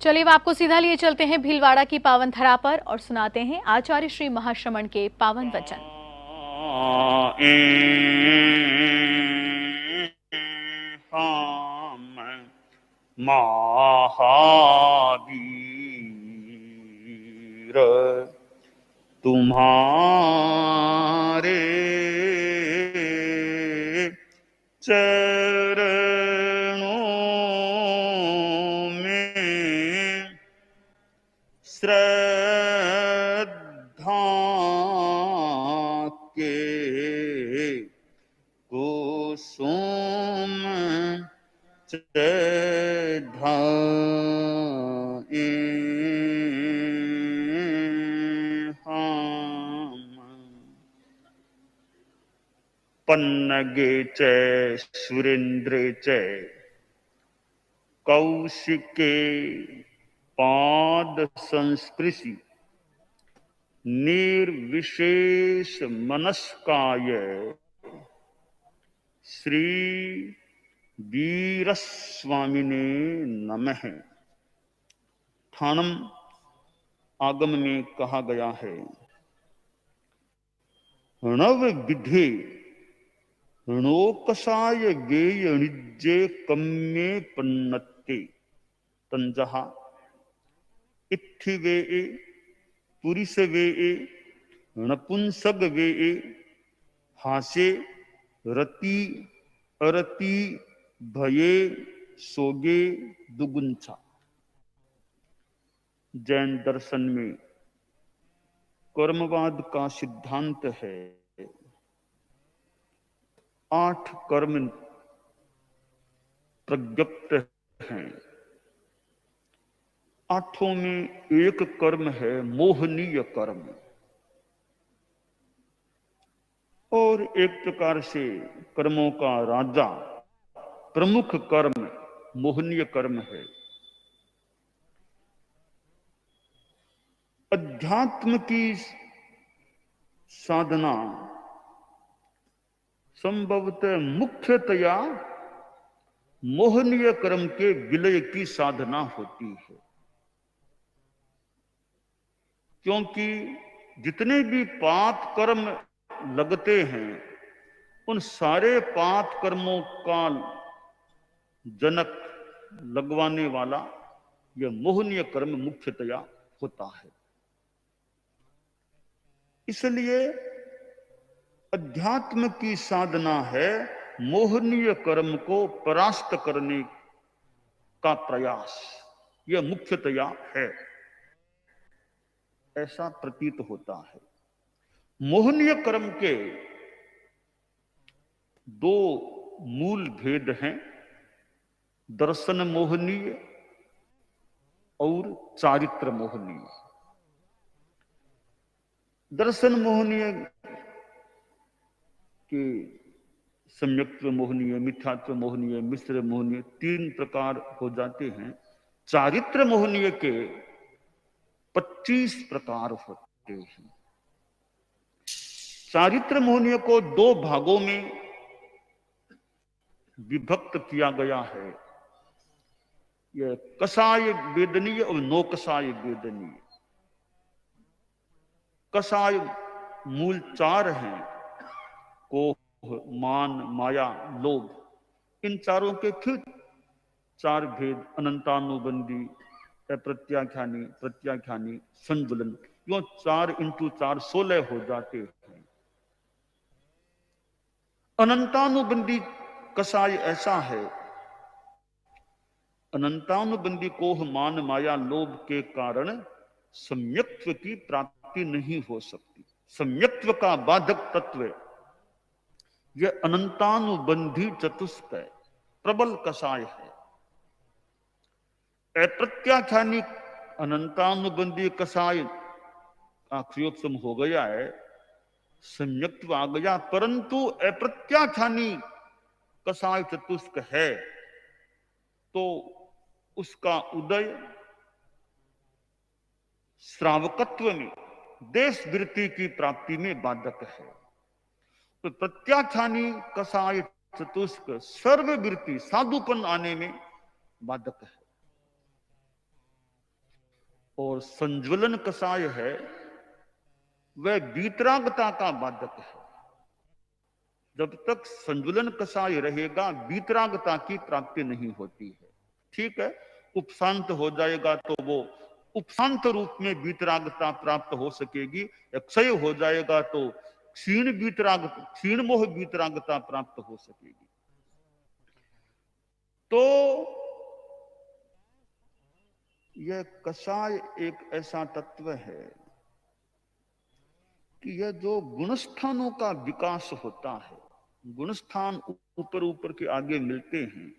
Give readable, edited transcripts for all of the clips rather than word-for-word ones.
चलिए अब आपको सीधा लिए चलते हैं भीलवाड़ा की पावन धरा पर और सुनाते हैं आचार्य श्री महाश्रमण के पावन वचन। महावीर तुम्हारे चरणों में श्रद्धा के कुसुम चढ़ाए हम। पन्नगे च सुरेंद्रे च कौशिके पाद संस्पृशि निर्विशेष मनस्काय श्री वीरस्वामिने नमः। ठाणम आगम में कहा गया है, णव विधे णोकसाय गेय निज्जे कम्मे पन्नत्ते तंजहा इत्थिवे पुरुष वे नपुंसक वे हासे रति अरति भये सोगे दुगुंचा। जैन दर्शन में कर्मवाद का सिद्धांत है, 8 कर्म प्रज्ञप्त हैं। 8 में एक कर्म है मोहनीय कर्म, और एक प्रकार से कर्मों का राजा प्रमुख कर्म मोहनीय कर्म है। अध्यात्म की साधना संभवतः मुख्यतया मोहनीय कर्म के विलय की साधना होती है, क्योंकि जितने भी पाप कर्म लगते हैं उन सारे पाप कर्मों का जनक लगवाने वाला यह मोहनीय कर्म मुख्यतया होता है। इसलिए अध्यात्म की साधना है मोहनीय कर्म को परास्त करने का प्रयास, यह मुख्यतया है, ऐसा प्रतीत होता है। मोहनीय कर्म के 2 मूल भेद हैं, दर्शन मोहनीय और चारित्र मोहनीय। दर्शन मोहनीय के सम्यक्त्व मोहनीय, मिथ्यात्व मोहनीय, मिश्र मोहनीय 3 प्रकार हो जाते हैं। चारित्र मोहनीय के 25 प्रकार होते हैं। चारित्र मोहनीय को 2 भागों में विभक्त किया गया है, यह कसाय वेदनीय और नौकसाय वेदनीय। कसाय मूल 4 हैं, कोह, मान, माया, लोभ। इन चारों के फिर 4 भेद, अनंतानुबंधी, अप्रत्याख्यानी, प्रत्याख्यानी, संजुलन, यो 4 × 4 16 हो जाते हैं। अनंतानुबंधी कसाय ऐसा है, अनंतानुबंधी कोह, मान, माया, लोभ के कारण सम्यक्त्व की प्राप्ति नहीं हो सकती। सम्यक्त्व का बाधक तत्व यह अनंतानुबंधी चतुष्क है, प्रबल कसाय है। अप्रत्याख्यानी अनंतानुबंधी कसाय आक्षयोत्सम हो गया है, सम्यक्त्व आ गया, परंतु अप्रत्याख्यानी कसाय चतुष्क है तो उसका उदय श्रावकत्व में, देश वृत्ति की प्राप्ति में बाधक है। तो प्रत्याख्यानी कसाय चतुष्क सर्ववृत्ति साधुपन आने में बाधक है। और संज्वलन कषाय है वह वीतरागता का बाधक है। जब तक संज्वलन कषाय रहेगा वीतरागता की प्राप्ति नहीं होती है। ठीक है, उपशांत हो जाएगा तो वो उपशांत रूप में वीतरागता प्राप्त हो सकेगी। क्षय हो जाएगा तो क्षीण मोह वीतरागता प्राप्त हो सकेगी। तो यह कषाय एक ऐसा तत्व है कि यह जो गुणस्थानों का विकास होता है, गुणस्थान ऊपर ऊपर के आगे मिलते हैं,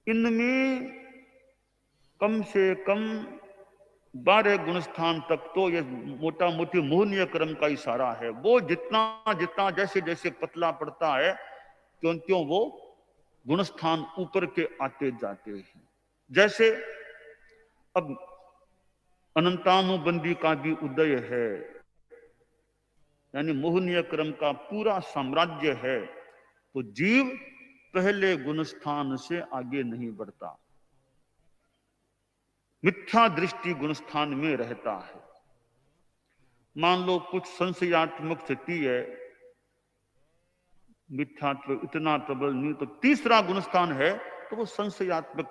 इनमें कम से कम 12 गुणस्थान तक तो यह मोटा मोटी मोहनीय क्रम का इशारा है। वो जितना जितना जैसे जैसे पतला पड़ता है त्यों त्यों वो गुणस्थान ऊपर के आते जाते हैं। जैसे अब अनंतानुबंधी का भी उदय है, यानी मोहनीय क्रम का पूरा साम्राज्य है, तो जीव पहले गुणस्थान से आगे नहीं बढ़ता, मिथ्या दृष्टि गुणस्थान में रहता है। मान लो कुछ संशयात्मक स्थिति है, मिथ्यात्व इतना प्रबल नहीं, तो तीसरा गुणस्थान है तो वो संशयात्मक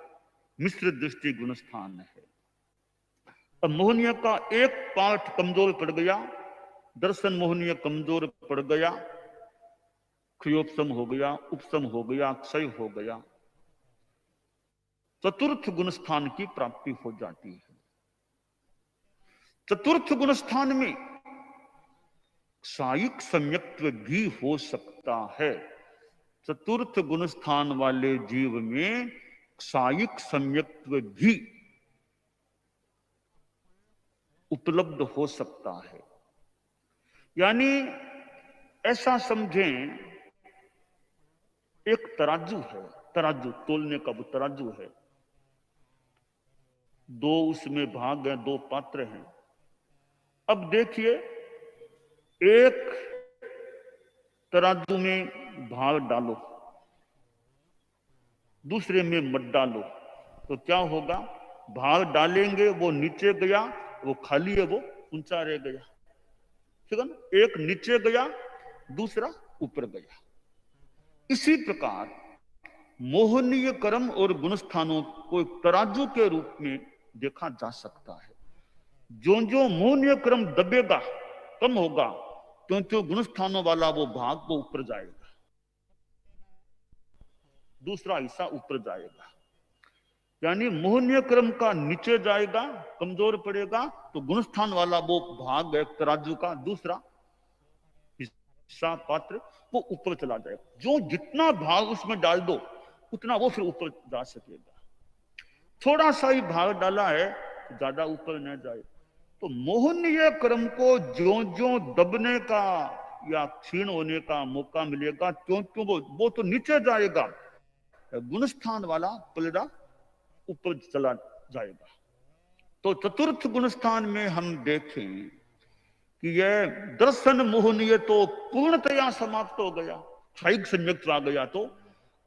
मिश्र दृष्टि गुणस्थान है। अब मोहनीय का एक पार्ट कमजोर पड़ गया, दर्शन मोहनीय कमजोर पड़ गया, क्षयोपशम हो गया, उपशम हो गया, क्षय हो गया, चतुर्थ गुणस्थान की प्राप्ति हो जाती है। चतुर्थ गुणस्थान में क्षायिक सम्यक्त्व भी हो सकता है। चतुर्थ गुणस्थान वाले जीव में क्षायिक सम्यक्त्व भी उपलब्ध हो सकता है। यानी ऐसा समझें, एक तराजू है, तराजू तोलने का वो तराजू है, दो उसमें भाग हैं, दो पात्र हैं। अब देखिए, एक तराजू में भार डालो, दूसरे में मत डालो, तो क्या होगा? भार डालेंगे वो नीचे गया, वो खाली है वो ऊंचा रह गया, ठीक है ना? एक नीचे गया, दूसरा ऊपर गया। इसी प्रकार मोहनीय कर्म और गुणस्थानों को तराजू के रूप में देखा जा सकता है। जो जो मोहनीय कर्म दबेगा, कम होगा, क्योंकि गुणस्थानों वाला वो भाग वो ऊपर जाएगा, दूसरा हिस्सा ऊपर जाएगा। यानी मोहनीय क्रम का नीचे जाएगा, कमजोर पड़ेगा, तो गुणस्थान वाला वो भाग है तराजू का दूसरा हिस्सा पात्र वो ऊपर चला जाएगा। जो जितना भाग उसमें डाल दो उतना वो फिर ऊपर जा सकेगा। थोड़ा सा ही भाग डाला है, ज्यादा ऊपर न जाए। तो मोहनीय क्रम को जो जो दबने का या क्षीण होने का मौका मिलेगा, क्यों क्यों वो तो नीचे जाएगा, गुणस्थान वाला पलड़ा ऊपर चला जाएगा। तो चतुर्थ गुणस्थान में हम देखें कि यह दर्शन मोहनीय तो पूर्णतया समाप्त हो गया, क्षायिक सम्यक्त आ गया, तो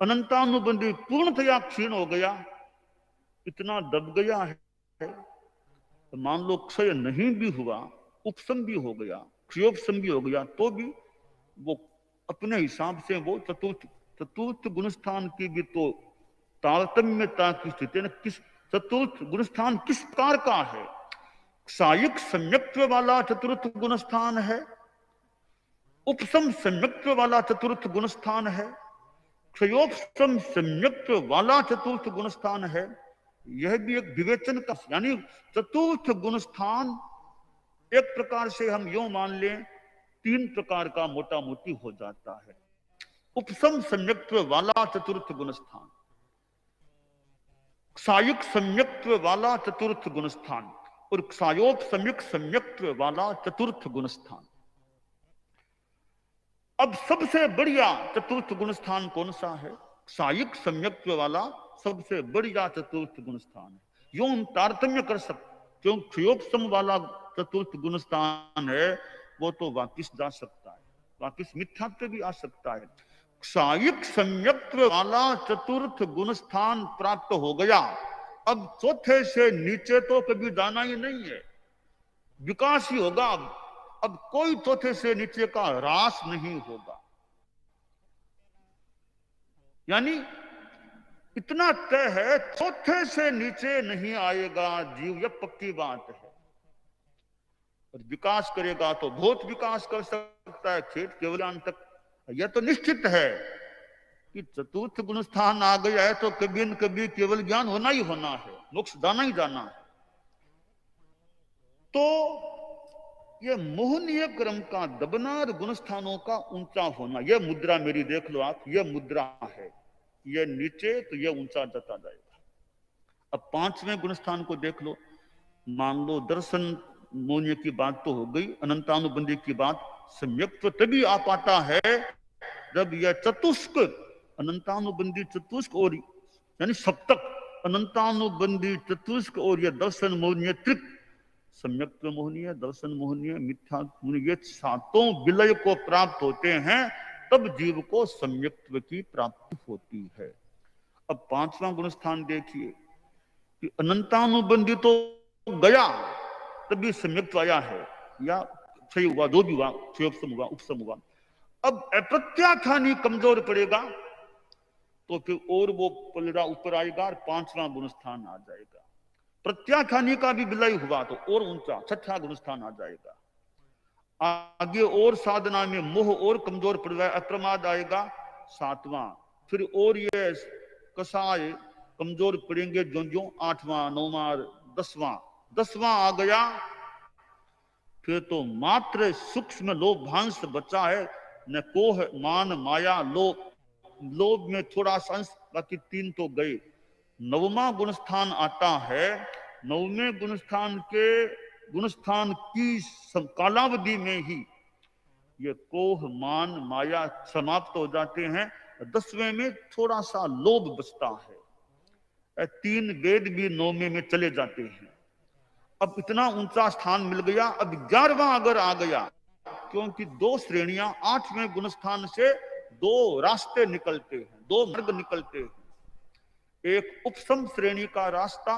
अनंतानुबंधी पूर्णतया क्षीण हो गया, इतना दब गया है। तो मान लो क्षय नहीं भी हुआ, उपशम भी हो गया, क्षयोपशम भी हो गया, तो भी वो अपने हिसाब से वो चतुर्थ गुणस्थान की भी तो तारतम्यता की स्थिति है। किस चतुर्थ गुणस्थान किस प्रकार का है? क्षायिक सम्यक्त्व वाला चतुर्थ गुणस्थान है, उपशम सम्यक्त्व वाला चतुर्थ गुणस्थान है, क्षयोपशम सम्यक्त्व वाला चतुर्थ गुणस्थान है। यह भी एक विवेचन का, यानी चतुर्थ गुणस्थान एक प्रकार से हम यूं मान लें 3 प्रकार का मोटा मोटी हो जाता है। उपशम सम्यक्त्व वाला चतुर्थ गुणस्थान, क्षायिक सम्यक्त्व वाला चतुर्थ गुणस्थान और क्षायोपशमिक सम्यक्त्व वाला चतुर्थ गुणस्थान। अब सबसे बढ़िया चतुर्थ गुणस्थान कौन सा है? क्षायिक सम्यक्त्व वाला सबसे बढ़िया चतुर्थ गुणस्थान है। यूं हम तारतम्य कर सकते, क्यों क्षयोपशम वाला चतुर्थ गुणस्थान है वो तो वापिस जा सकता है, वापिस मिथ्यात्व भी आ सकता है। क्षायिक सम्यक्त्व वाला चतुर्थ गुणस्थान प्राप्त हो गया अब चौथे से नीचे तो कभी जाना ही नहीं है, विकास ही होगा। अब कोई चौथे से नीचे का ह्रास नहीं होगा। यानी इतना तय है, चौथे से नीचे नहीं आएगा जीव, यह पक्की बात है। और विकास करेगा तो बहुत विकास कर सकता है, खेत केवलान तक। यह तो निश्चित है कि चतुर्थ गुण स्थान आ गया है तो कभी न कभी केवल ज्ञान होना ही होना है, मोक्ष जाना ही जाना है। तो ये मोहनीय क्रम का दबनार गुण स्थानों का ऊंचा होना, यह मुद्रा मेरी देख लो आप, यह मुद्रा है, यह नीचे तो यह ऊंचा जाता जाएगा। अब पांचवें गुण स्थान को देख लो। मान लो दर्शन मोहनीय की बात तो हो गई, अनंतानुबंधी की बात सम्यक तो तभी आ पाता है जब यह चतुष्क अनंतानुबंधी चतुष्क और यानी सप्तक अनंतानुबंधी चतुष्क और यह दर्शन मोहनीय त्रिक, सम्यक मोहनीय, दर्शन मोहनीय, मिथ्या मोहनीय, ये सातों विलय को प्राप्त होते हैं, तब जीव को सम्यक्त्व की प्राप्ति होती है। अब पांचवां गुण स्थान देखिए कि अनंतानुबंधी तो गया तभी सम्यक्त्व आया है, या क्षय हुआ, जो भी हुआ, क्षयोपम हुआ, उपसम हुआ। अब अप्रत्याख्यानी कमजोर पड़ेगा तो फिर और वो पलड़ा ऊपर आएगा और पांचवां गुण स्थान आ जाएगा। प्रत्याख्यानी का भी विलय हुआ तो और ऊंचा छठा गुण स्थान आ जाएगा। आगे और साधना में मोह और कमजोर पड़ गया, अप्रमाद आएगा सातवां। फिर और ये कसाय कमजोर पड़ेंगे जो जो, आठवां, नौवां, दसवां आ गया। फिर तो मात्र सूक्ष्म लोभांश बचा है, न कोह मान माया लोभ, लोभ में थोड़ा सा, बाकी तीन तो गए। नववां गुण स्थान आता है, नववें गुण स्थान के गुण स्थान की कालावधि में ही ये कोह मान माया समाप्त हो जाते हैं। 10वें में थोड़ा सा लोभ बचता है, तीन वेद भी 9वें में चले जाते हैं। अब इतना ऊंचा स्थान मिल गया। अब 11वां अगर आ गया, क्योंकि दो श्रेणियां 8वें गुण स्थान से, दो रास्ते निकलते हैं, दो मार्ग निकलते हैं। एक उपसम श्रेणी का रास्ता,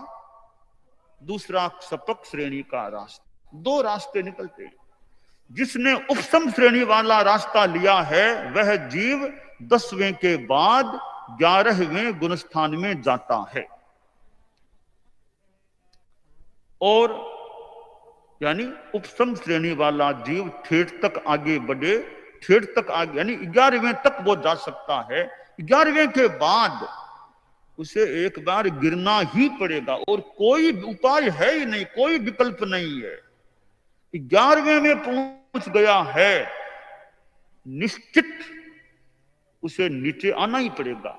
दूसरा सपक श्रेणी का रास्ता, दो रास्ते निकलते हैं। जिसने उपसम श्रेणी वाला रास्ता लिया है वह जीव 10वें के बाद 11वें गुण स्थान में जाता है। और यानी उपसम श्रेणी वाला जीव ठेठ तक आगे बढ़े, ठेठ तक आगे यानी 11वें तक वो जा सकता है। 11वें के बाद उसे एक बार गिरना ही पड़ेगा और कोई उपाय है ही नहीं, कोई विकल्प नहीं है। 11वें में पहुंच गया है, निश्चित उसे नीचे आना ही पड़ेगा,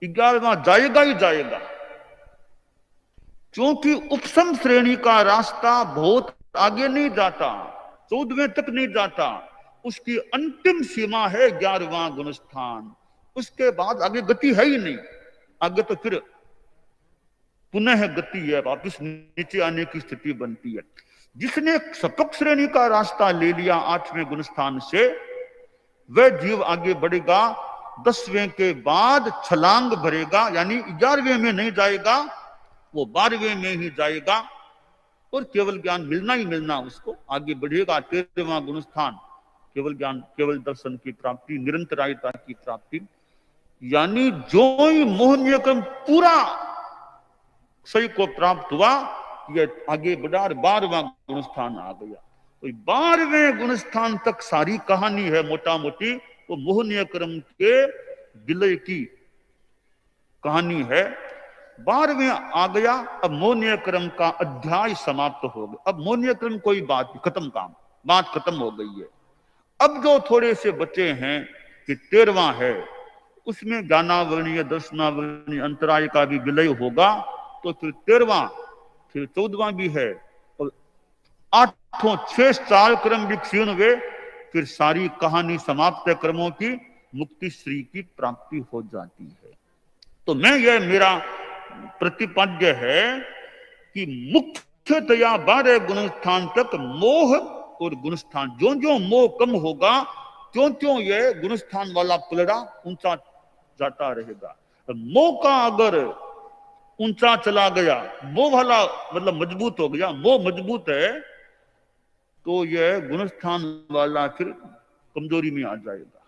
11वां जाएगा ही जाएगा। क्योंकि उपसम श्रेणी का रास्ता बहुत आगे नहीं जाता, 14वें तक नहीं जाता, उसकी अंतिम सीमा है 11वां गुण स्थान। उसके बाद आगे गति है ही नहीं, आगे तो फिर पुनः गति है, वापस नीचे आने की स्थिति बनती है। जिसने सपक श्रेणी का रास्ता ले लिया 8वें गुण स्थान से, वह जीव आगे बढ़ेगा, 10वें के बाद छलांग भरेगा, यानी 11वें में नहीं जाएगा, वो 12वें में ही जाएगा और केवल ज्ञान मिलना ही मिलना उसको, आगे बढ़ेगा। 13वां गुण स्थान केवल ज्ञान, केवल दर्शन की प्राप्ति, निरंतरायता की प्राप्ति। यानी जो ही मोहनीय क्रम पूरा सही को प्राप्त हुआ, यह आगे बढ़ा, 12वां गुण स्थान आ गया। तो 12वें गुण स्थान तक सारी कहानी है मोटा मोटी, वो मोहनीय क्रम के विलय की कहानी है। 12वें आ गया, अब मोहनीय क्रम का अध्याय समाप्त हो गया। अब मोहनीय क्रम कोई बात नहीं, खत्म काम, बात खत्म हो गई है। अब जो थोड़े से बचे हैं कि 13वां है, उसमें ज्ञानावरणीय, दर्शनावरणीय, अंतराय का भी विलय होगा। तो फिर 13वां, फिर 14वां भी है, और 8 6 4 क्रम भी क्षीण हुए, फिर सारी कहानी समाप्त क्रमों की मुक्ति श्री की प्राप्ति हो जाती है। तो मैं, यह मेरा प्रतिपाद्य है कि मुख्यतया 12 गुण स्थान तक मोह और गुण स्थान, जो जो मोह कम होगा त्यों त्यों यह गुण स्थान वाला पलड़ा ऊंचा जाता रहेगा। मोह का अगर ऊंचा चला गया, वो वाला मतलब मजबूत हो गया, वो मजबूत है, तो यह गुणस्थान वाला फिर कमजोरी में आ जाएगा।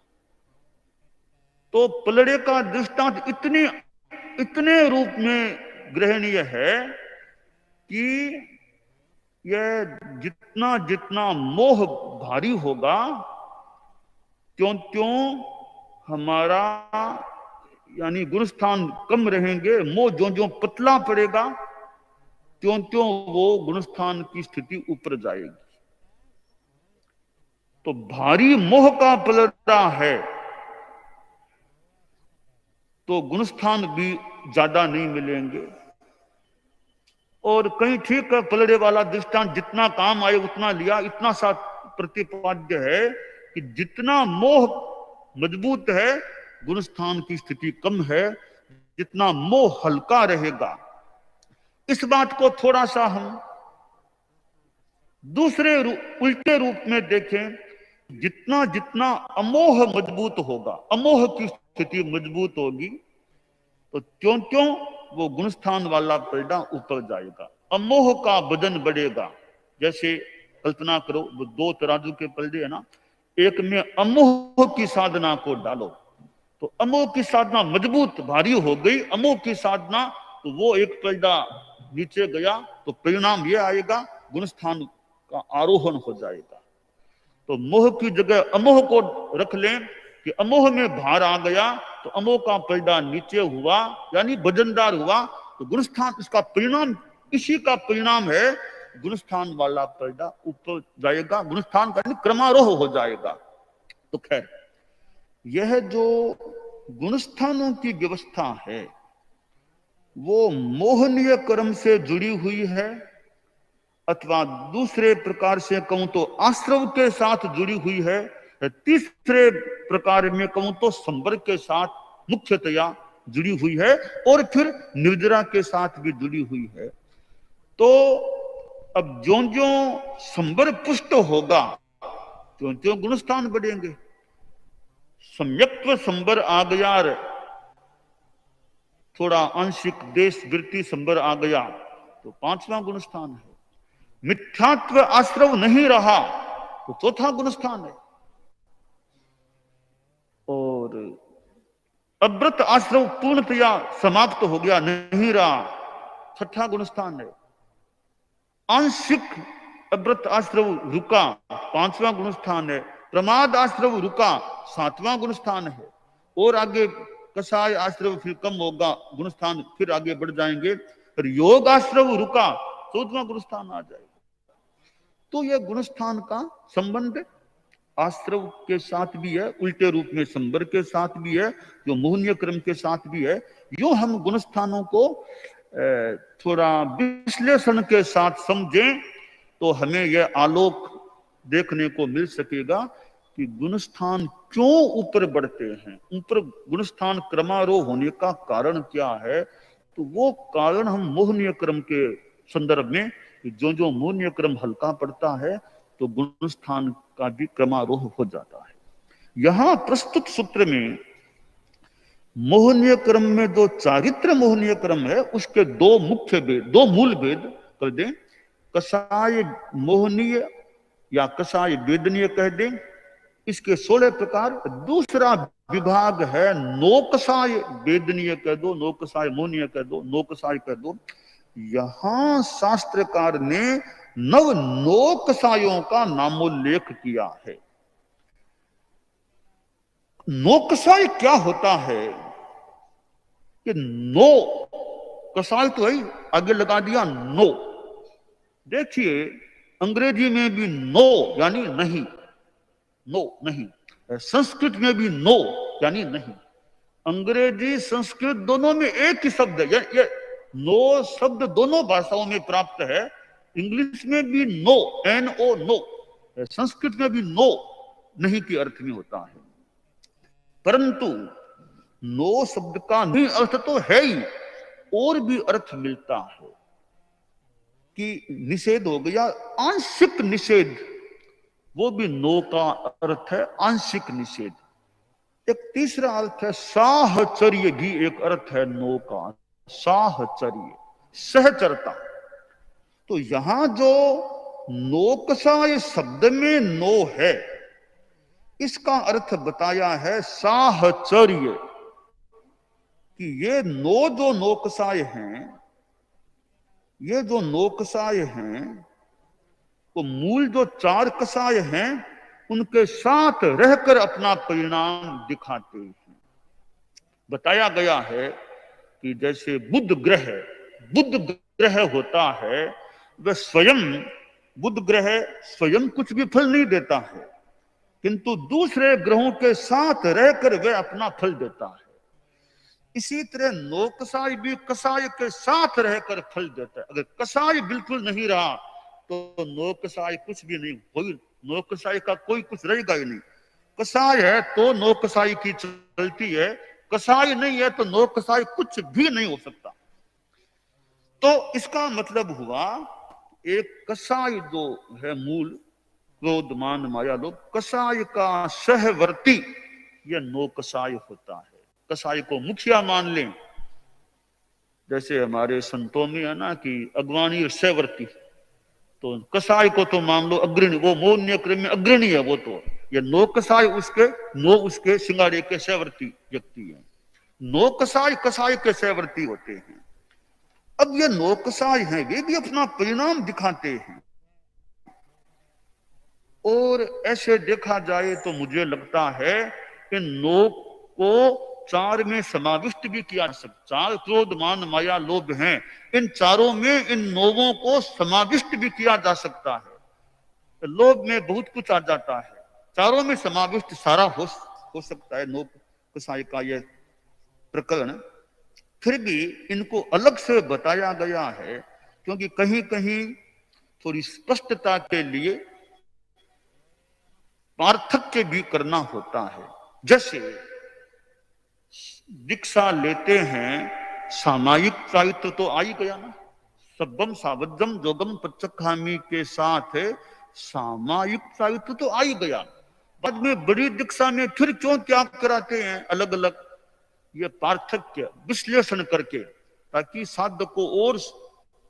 तो पलड़े का दृष्टांत इतने रूप में ग्रहणीय है कि यह जितना जितना मोह भारी होगा, त्यों त्यों हमारा यानी गुणस्थान कम रहेंगे, मोह ज्यों ज्यों पतला पड़ेगा, त्यों त्यों वो गुणस्थान की स्थिति ऊपर जाएगी। तो भारी मोह का पलड़ा है तो गुणस्थान भी ज्यादा नहीं मिलेंगे। और कहीं ठीक है, पलड़े वाला दृष्टांत जितना काम आए उतना लिया, इतना सा प्रतिपाद्य है कि जितना मोह मजबूत है गुणस्थान की स्थिति कम है, जितना मोह हल्का रहेगा। इस बात को थोड़ा सा हम दूसरे उल्टे रूप में देखें, जितना जितना अमोह मजबूत होगा, अमोह की स्थिति मजबूत होगी, तो त्यों त्यों वो गुणस्थान वाला पलड़ा ऊपर जाएगा, अमोह का वजन बढ़ेगा। जैसे कल्पना करो, वो दो तराजू के पलड़े है ना, एक में अमोह की साधना को डालो तो अमोह की साधना मजबूत भारी हो गई, अमोह की साधना, तो वो एक पलड़ा नीचे गया तो परिणाम ये आएगा गुणस्थान का आरोहण हो जाएगा। तो मोह की जगह अमोह को रख लें कि अमोह में भार आ गया तो अमोह का पलड़ा नीचे हुआ यानी वजनदार हुआ, तो गुणस्थान इसका परिणाम, इसी का परिणाम है गुणस्थान वाला पलड़ा ऊपर जाएगा, गुणस्थान का क्रमारोह हो जाएगा। तो खैर, यह जो गुणस्थानों की व्यवस्था है वो मोहनीय कर्म से जुड़ी हुई है, अथवा दूसरे प्रकार से कहूं तो आश्रव के साथ जुड़ी हुई है, तीसरे प्रकार में कहूं तो संवर्ग के साथ मुख्यतया जुड़ी हुई है, और फिर निर्जरा के साथ भी जुड़ी हुई है। तो अब ज्यों ज्यों संवर्ग पुष्ट होगा त्यों त्यों गुणस्थान बढ़ेंगे। सम्यक्त्व संवर आ गया, थोड़ा आंशिक देश वृत्ति संवर आ गया तो पांचवां गुणस्थान है। मिथ्यात्व आश्रव नहीं रहा तो चौथा गुणस्थान है, और अव्रत आश्रव पूर्णतया समाप्त हो गया, नहीं रहा, छठा गुणस्थान है। आंशिक अव्रत आश्रव रुका, पांचवां गुणस्थान है। प्रमाद आश्रव रुका, सातवां गुणस्थान है। और आगे कसाय आश्रव फिर कम होगा, गुणस्थान फिर आगे बढ़ जाएंगे, फिर योग आश्रव रुका, चौदहवां गुणस्थान आ जाएगा। तो यह गुणस्थान का संबंध आश्रव के साथ भी है, उल्टे रूप में संवर्ग के साथ भी है, जो मोहनीय क्रम के साथ भी है। यूं हम गुणस्थानों को थोड़ा विश्लेषण के साथ समझें तो हमें यह आलोक देखने को मिल सकेगा कि गुणस्थान क्यों ऊपर बढ़ते हैं, ऊपर गुणस्थान क्रमारोह होने का कारण क्या है। तो वो कारण हम मोहनीय क्रम के संदर्भ में, जो जो मोहनीय क्रम हल्का पड़ता है तो गुणस्थान का भी क्रमारोह हो जाता है। यहां प्रस्तुत सूत्र में मोहनीय क्रम में जो चारित्र मोहनीय क्रम है उसके दो मुख्य भेद, दो मूल भेद कर दें। कसाय मोहनीय या कसाय वेदनीय कह दें, इसके 16 प्रकार। दूसरा विभाग है नौकसाय वेदनीय कह दो, नौकसाय मोहनीय कह दो, नौकसाय कह दो। यहां शास्त्रकार ने नव नौकसायों का नामोल्लेख किया है। नौकसाय क्या होता है कि नो कसाय तो है, आगे लगा दिया नो। देखिए अंग्रेजी में भी नो यानी नहीं, नो नहीं, संस्कृत में भी नो यानी नहीं। अंग्रेजी संस्कृत दोनों में एक ही शब्द है, ये नो शब्द दोनों भाषाओं में प्राप्त है। इंग्लिश में भी नो, NO नो, संस्कृत में भी नो नहीं के अर्थ में होता है। परंतु नो शब्द का नहीं अर्थ तो है ही, और भी अर्थ मिलता है कि निषेध हो गया, आंशिक निषेध, वो भी नो का अर्थ है, आंशिक निषेध। एक तीसरा अर्थ है साहचर्य, भी एक अर्थ है नो का। साहचर्य, सहचरता। तो यहां जो नोकसाय शब्द में नो है, इसका अर्थ बताया है साहचर्य, कि ये नो जो नोकसाय हैं, ये जो नोकसाय हैं, तो मूल जो चार कसाय हैं उनके साथ रहकर अपना परिणाम दिखाते हैं। बताया गया है कि जैसे बुध ग्रह होता है, वह स्वयं बुध ग्रह स्वयं कुछ भी फल नहीं देता है, किंतु दूसरे ग्रहों के साथ रहकर वह अपना फल देता है। इसी तरह नोकसाय भी कसाय के साथ रहकर फल देता है। अगर कसाय बिल्कुल नहीं रहा तो नोकसाय कुछ भी नहीं होगी, नोकसाय का कोई कुछ रहेगा ही नहीं। कसाय है तो नोकसाय की चलती है, कसाय नहीं है तो नोकसाय कुछ भी नहीं हो सकता। तो इसका मतलब हुआ, एक कसाय जो है मूल क्रोध मान माया लोभ, कसाय का सहवर्ती यह नोकसाय होता है। कसाय को मुखिया मान लें, जैसे हमारे संतों में है ना कि अगवानी और सहवर्ती, तो कसाय को तो मान लो अग्रणी, वो मौन्य क्रम में अग्रणी है वो तो, ये नो कसाय उसके सिंगाड़े के सहवर्ती व्यक्ति है। नो कसाय कसाय के सहवर्ती होते हैं। अब ये नो कसाय हैं, वे भी अपना परिणाम दिखाते हैं। और ऐसे देखा जाए तो मुझे लगता है कि नो को चार में समाविष्ट भी किया जा सकता। चार क्रोध मान माया लोभ हैं, इन चारों में इन नोवों को समाविष्ट भी किया जा सकता है। तो लोभ में बहुत कुछ आ जाता है, चारों में समाविष्ट सारा हो सकता है नो कसाय का यह प्रकरण। फिर भी इनको अलग से बताया गया है, क्योंकि कहीं कहीं थोड़ी स्पष्टता के लिए पार्थक्य भी करना होता है। जैसे दीक्षा लेते हैं, सामायिक चारित्र तो आ ही गया ना, सब्बम सावधम जोगम पच्चखामी के साथ सामायिक चारित्र तो आ ही गया। बाद में बड़ी दीक्षा में फिर क्यों त्याग कराते हैं अलग अलग, ये पार्थक्य विश्लेषण करके, ताकि साधक को और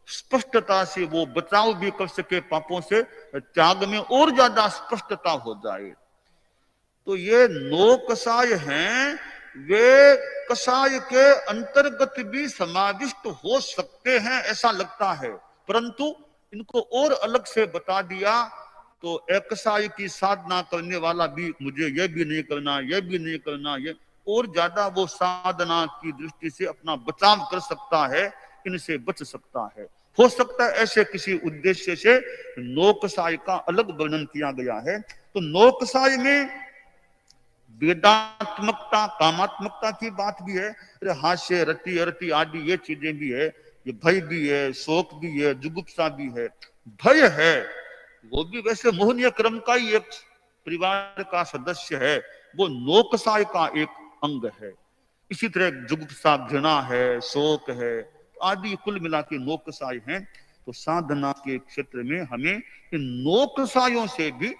स्पष्टता से वो बचाव भी कर सके पापों से, त्याग में और ज्यादा स्पष्टता हो जाए। तो ये नो कसाय हैं, वे कसाय के अंतर्गत भी समाविष्ट हो सकते हैं ऐसा लगता है, परंतु इनको और अलग से बता दिया तो एकसाय की साधना करने वाला भी मुझे यह भी नहीं करना, यह भी नहीं करना, ये और ज्यादा वो साधना की दृष्टि से अपना बचाव कर सकता है, इनसे बच सकता है। हो सकता है ऐसे किसी उद्देश्य से नोकसाय का अलग वर्णन किया गया है। तो नोकसाय में वेदात्मकता कामात्मकता की बात भी है, हास्य रति अरति आदि ये चीजें भी है, ये भय भी है, शोक भी है, जुगुप्सा भी है। भय है वो भी वैसे मोहनीय क्रम का ही एक परिवार का सदस्य है, वो नोकसाय का एक अंग है। इसी तरह जुगुप्सा घृणा है, शोक है आदि कुल मिला के नोकसाय हैं। तो साधना के क्षेत्र में हमें इन नोकसायों से भी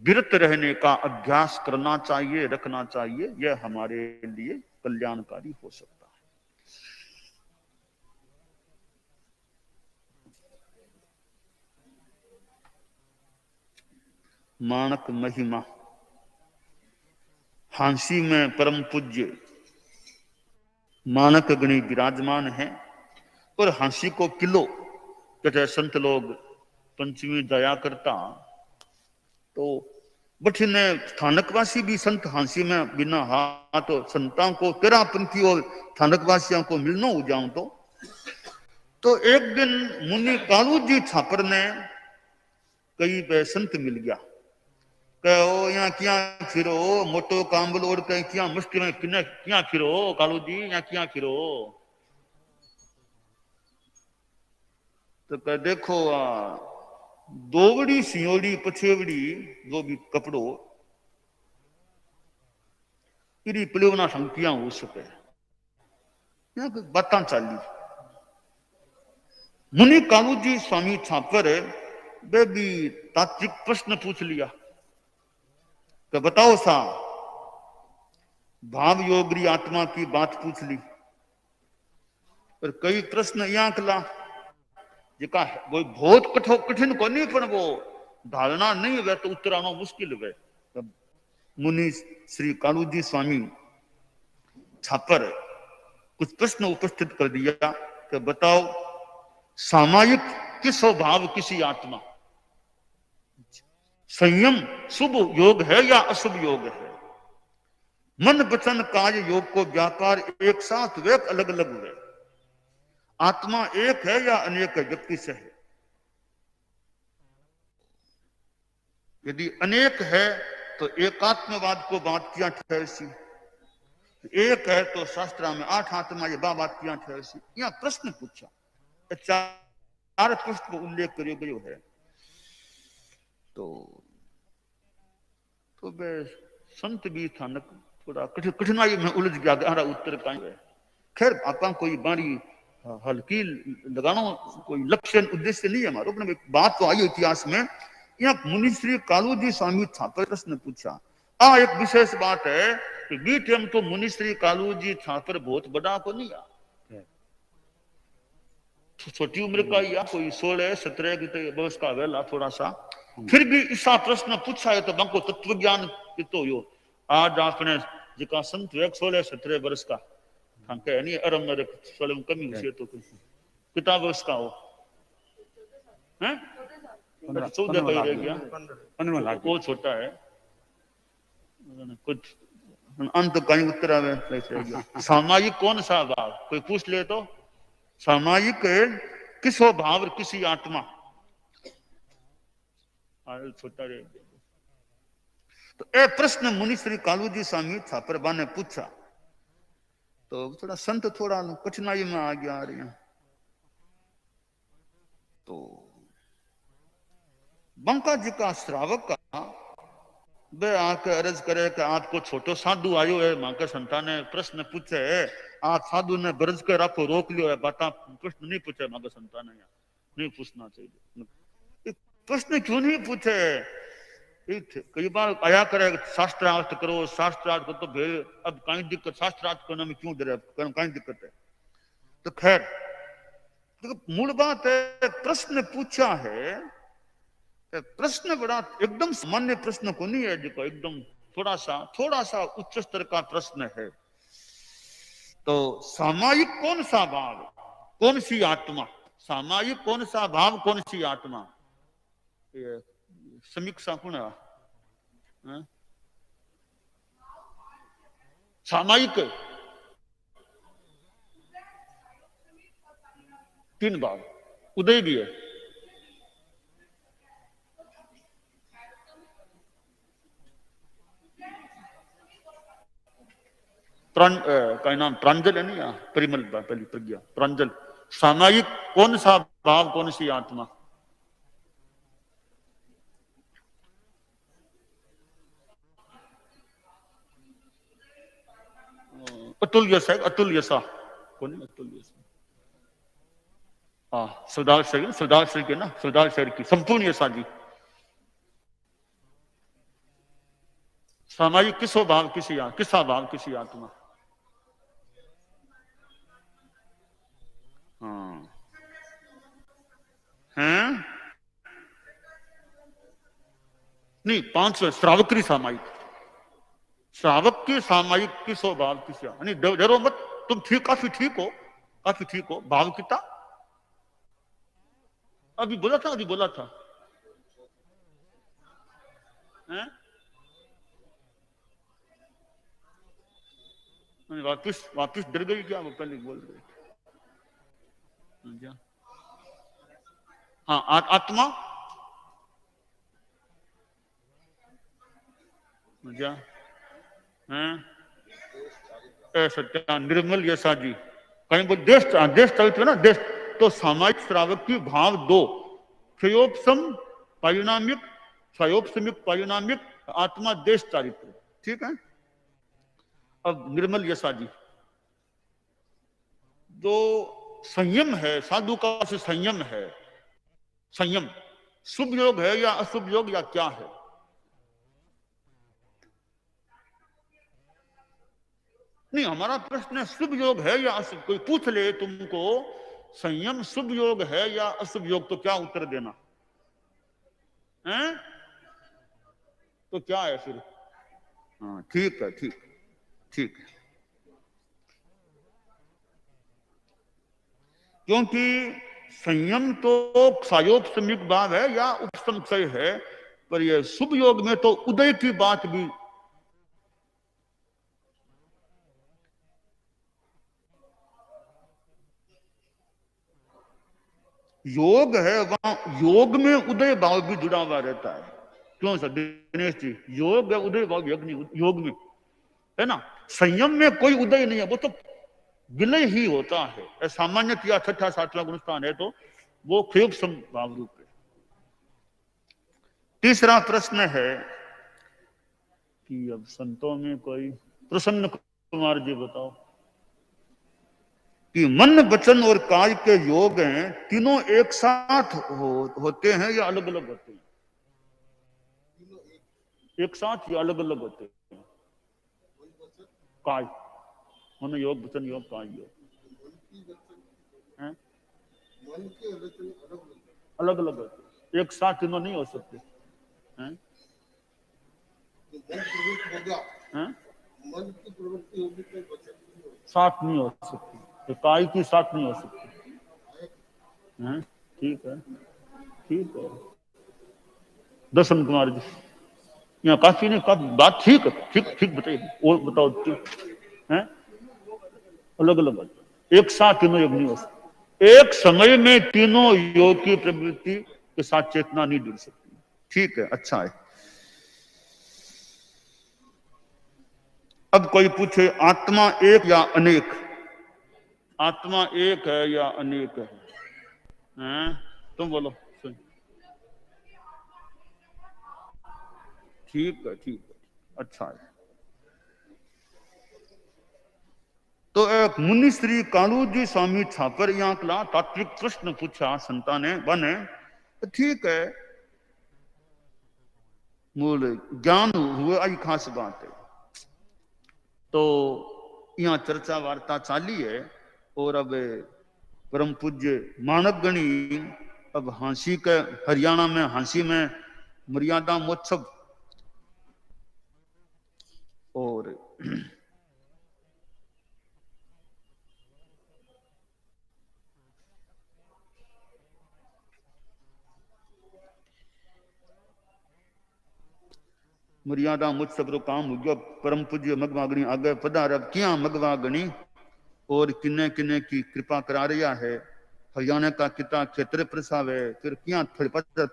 विरत रहने का अभ्यास करना चाहिए, रखना चाहिए, यह हमारे लिए कल्याणकारी हो सकता है। मानक महिमा, हांसी में परम पूज्य मानक गणी विराजमान है, और हांसी को किलो कहते संत लोग पंचमी दया करता, तो बठिने स्थानकवासी भी संत हांसी में बिना हाथ तो संतां को तेरा पंथी और स्थानकवासियों को मिलना हो जाऊं तो एक दिन मुनि कालू जी छापर ने कई पे संत मिल गया, कहो यहाँ क्या फिरो मोटो कांबल और कहीं क्या मुश्किल में क्या फिरो कालू जी, यहाँ क्या फिरो। तो कह देखो दोवड़ी सियोड़ी पछेवड़ी जो भी कपड़ो इरी पिलवना संख्या हो सके, बात चाली। मुनि कालू जी स्वामी छापर वे भी तात्विक प्रश्न पूछ लिया कि बताओ सा, भाव योगरी आत्मा की बात पूछ ली। पर कई प्रश्न यहाँ कला जेका वो बहुत कठिन को नहीं पर वो धारणा नहीं वे तो उतराना मुश्किल वे। मुनि श्री कालूजी स्वामी छापर कुछ प्रश्न उपस्थित कर दिया कि बताओ सामायिक किस स्वभाव किसी आत्मा, संयम शुभ योग है या अशुभ योग है, मन वचन काज योग को व्यापार एक साथ वे अलग अलग हुए, आत्मा एक है या अनेक व्यक्ति से है। यदि अनेक है तो एकात्मवाद को बात किया ठहरसी, एक है तो शास्त्र में 8 आत्मा ये बात किया ठहरसी। यहाँ प्रश्न पूछा, 4 प्रश्न को उल्लेख करियो गयो है। तो वे संत भी था न थोड़ा कठिनाई में उलझ गया गहरा उत्तर का है। खैर आपा कोई बारी हल्की लगाना कोई लक्ष्य उद्देश्य नहीं है हमारा। अपने बात तो आई इतिहास में, यहाँ मुनि श्री कालूजी स्वामी छापर प्रश्न पूछा। एक विशेष बात है कि बीच हम तो मुनि श्री कालूजी छापर बहुत बड़ा को नहीं आ, छोटी उम्र का या कोई 16-17 की वर्ष का वेला थोड़ा सा, फिर भी ऐसा प्रश्न पूछा है तो बंको तत्व ज्ञान कितो यो। आज आपने जिका संत 16-17 वर्ष का थांके नहीं अरम नरक सोलम कमी हुई तो कितना वर्ष का हो हैं 14 का रह गया वो छोटा है कुछ अंत कहीं उत्तर आवे गया। सामायिक कौन सा भाव कोई पूछ ले तो सामायिक किसो भाव किसी आत्मा छोटा रह गया। तो ए प्रश्न मुनि श्री कालूजी स्वामी छापरबा ने पूछा तो थोड़ा संत थोड़ा कठिनाई में आ गया रही हैं। तो बंका जी का श्रावक का वे आके अर्ज करे कि आपको छोटो साधु आयो है, मां के संतान ने प्रश्न पूछे है, आप साधु ने ब्रज के रखो रोक लियो है, बात प्रश्न नहीं पूछे मां के संतान ने, नहीं पूछना चाहिए। प्रश्न क्यों नहीं पूछे? कई बार आया करे शास्त्रार्थ करो, शास्त्रार्थ को तो भेद अब कहीं दिक्कत शास्त्रार्थ करने में क्यों डरे, कहीं दिक्कत है। तो खैर तो मूल बात है प्रश्न पूछा है, प्रश्न बड़ा एकदम सामान्य प्रश्न को नहीं है, जो एकदम थोड़ा सा उच्च स्तर का प्रश्न है। तो सामायिक कौन सा भाव कौन सी आत्मा, सामायिक कौन सा भाव कौन सी आत्मा, ये समीक्षा कौन है? सामायिक 3 भाव उदय भी है, का नाम प्रांजल है नहीं, परिमल पहली प्रज्ञा प्रांजल। सामायिक कौन सा भाव कौन सी आत्मा, अतुल्य से अतुल्य सा कौन अतुल्य सा, हाँ सरदार शरीर के ना, सरदार शरीर की संपूर्ण यशा जी। सामायिक किसो भाव किसा भाव किसी आत्मा, हाँ हैं नहीं 5 श्रावक सामायिक, श्रावक की सामायिक की स्वभाव किसी नहीं डरो मत, तुम काफी ठीक हो भाव किता अभी बोला था हैं? वापिस डर गई क्या, वो पहले बोल रहे थे। हाँ आत्मा सत्या निर्मल यशा जी कहीं बोल देश चरित्र ना देश, तो सामायिक श्रावक की भाव 2 क्षयोपसमिक पारिणामिक आत्मा देश चारित्र, ठीक है। अब निर्मल यशा जी जो संयम है, साधु का से संयम है, संयम शुभ योग है या अशुभ योग या क्या है? नहीं, हमारा प्रश्न है शुभ योग है या अशुभ। कोई पूछ ले तुमको संयम शुभ योग है या अशुभ योग, तो क्या उत्तर देना है? तो क्या है फिर? हाँ ठीक है, ठीक ठीक है। क्योंकि संयम तो सायोग सम्यक भाव है या उपसंशय है, पर यह शुभ योग में तो उदय की बात भी। योग है, वहां योग में उदय भाव भी जुड़ा हुआ रहता है। क्यों सर दिनेश जी? योग है, उदय भाव योग में है ना। संयम में कोई उदय नहीं है, वो तो विलय ही होता है। सामान्य किया छठा सातवां गुणस्थान है, तो वो प्रयोग भाव रूप है। तीसरा प्रश्न है कि अब संतों में कोई, प्रसन्न कुमार जी बताओ कि मन वचन और काज के योग हैं, तीनों एक साथ होते हैं या अलग अलग होते हैं? एक साथ या अलग अलग होते हैं? काज मन योग, वचन योग, काज योग अलग अलग होते हैं, एक साथ तीनों नहीं हो सकते हैं? मन की प्रवृत्ति होगी तो साथ नहीं हो सकती, तो काय की साथ नहीं हो सकती है। ठीक है, ठीक है। दर्शन कुमार जी यहाँ काफी नहीं, काफी बात ठीक है, ठीक ठीक बताइए और बताओ है। अलग अलग एक साथ तीनों योग नहीं हो सकते, एक समय में तीनों योग की प्रवृत्ति के साथ चेतना नहीं जुड़ सकती। ठीक है, अच्छा है। अब कोई पूछे आत्मा एक या अनेक? आत्मा एक है या अनेक है? तुम बोलो। सुन, ठीक है, ठीक है, अच्छा है। तो एक मुनि श्री कालू जी स्वामी छापर यहाँ कला तात्विक प्रश्न पूछा संता ने बने, तो ठीक है, मूल ज्ञान हुए आई खास बात है। तो यहाँ चर्चा वार्ता चाली है, और अब परम पूज्य मानव गणी अब हांसी के, हरियाणा में हांसी में मर्यादा महोत्सव और मर्यादा महोत्सव रो काम हो गया। परम पूज्य मगवागणी आगे पधार, क्या मगवागणी और किन्ने किन्ने की कृपा करा रहा है। हरियाणा का किता क्षेत्र प्रसावे, फिर क्या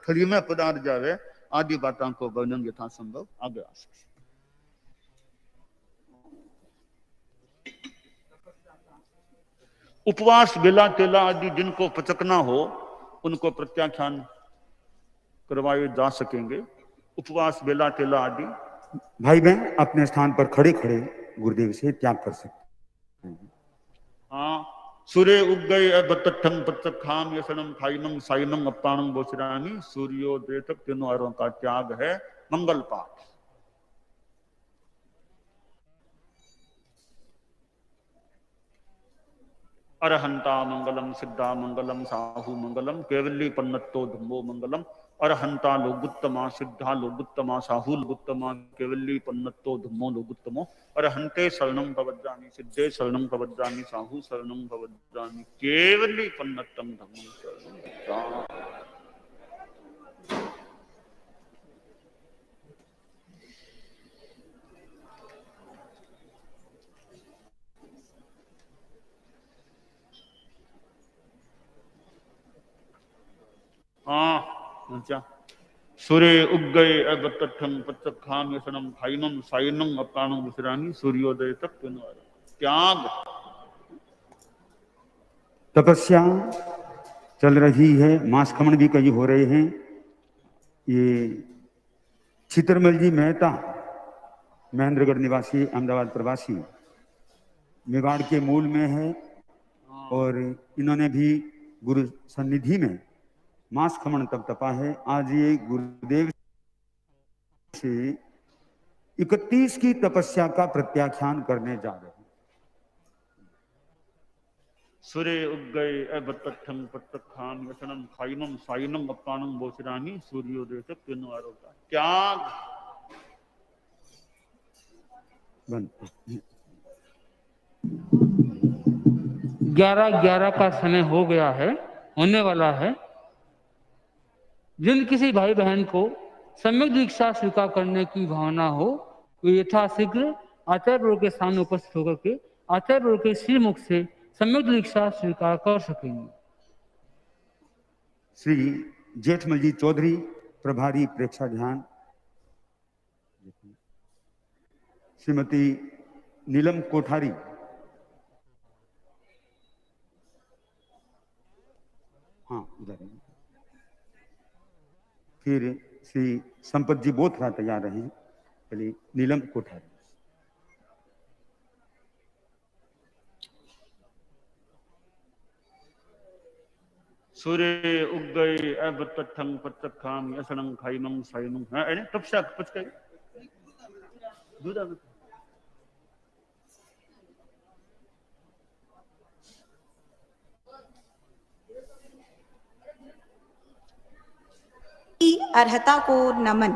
थड़ी में पधार जावे, आदि बातों को वर्णन यथा संभव आगे आ सकते। उपवास बेला तेला आदि जिनको पचकना हो उनको प्रत्याख्यान करवाए जा सकेंगे। उपवास बेला तेला आदि भाई बहन अपने स्थान पर खड़े खड़े गुरुदेव से त्याग कर सकते हैं। हाँ, सूर्य उग गए बत्तम प्रत्यक्षाम यसनम खाइनम साइनम अपानम बोचरामी, सूर्योदय तक तीनों आरों का त्याग है मंगल पाठ। अरहंता मंगलम, सिद्धा मंगलम, साहु मंगलम, केवली पन्नतो धम्मो मंगलम। अरहंता लोगुत्तमा, सिद्धा लोगुत्तमा, साहु लोगुत्तमा, केवली पन्नतो धम्मो लोगुत्तमो। अरहंते शरणं प्रवज्जामि, सिद्धे शरणं प्रवज्जामि, साहु शरणं प्रवज्जामि, केवली पन्नतम धम्मं शरणं। हाँ, सूर्य उग गए अबतठम प्रत्यक्षाम यसनम खाइनम साइनम अपानम विश्रामी, सूर्योदय तक तीनों त्याग। तपस्या चल रही है, मांस खमन भी कई हो रहे हैं। ये चित्रमल जी मेहता महेंद्रगढ़ निवासी, अहमदाबाद प्रवासी, मेवाड़ के मूल में है, और इन्होंने भी गुरु सन्निधि में मांस खमन तब तपा है। आज ये गुरुदेव से 31 की तपस्या का प्रत्याख्यान करने जा रहे हैं। सूर्य उग गए अबतठं पत्तखाम यसनम खाइमम साइनम अपानम बोचरामी सूर्योदय से पिन आरोगा त्याग बंद। 11:11 का समय हो गया है, होने वाला है। जिन किसी भाई बहन को सम्यक दीक्षा स्वीकार करने की भावना हो, वे यथाशीघ्र आचार्य प्रभु के सामने उपस्थित होकर के आचार्य प्रभु के श्री मुख से सम्यक दीक्षा स्वीकार कर सकेंगे। श्री जेठमल जी चौधरी, प्रभारी प्रेक्षा ध्यान। श्रीमती नीलम कोठारी, हाँ उधर है। फिर श्री संपत जी बोथरा तैयार रहे। चलिए नीलम कोठारी। सूर्य उग गए अबतठं पत्तखाम यसनम खाइमम साइनम हाँ अरे तपसा कुछ कहीं दूधा में की अर्हता को नमन।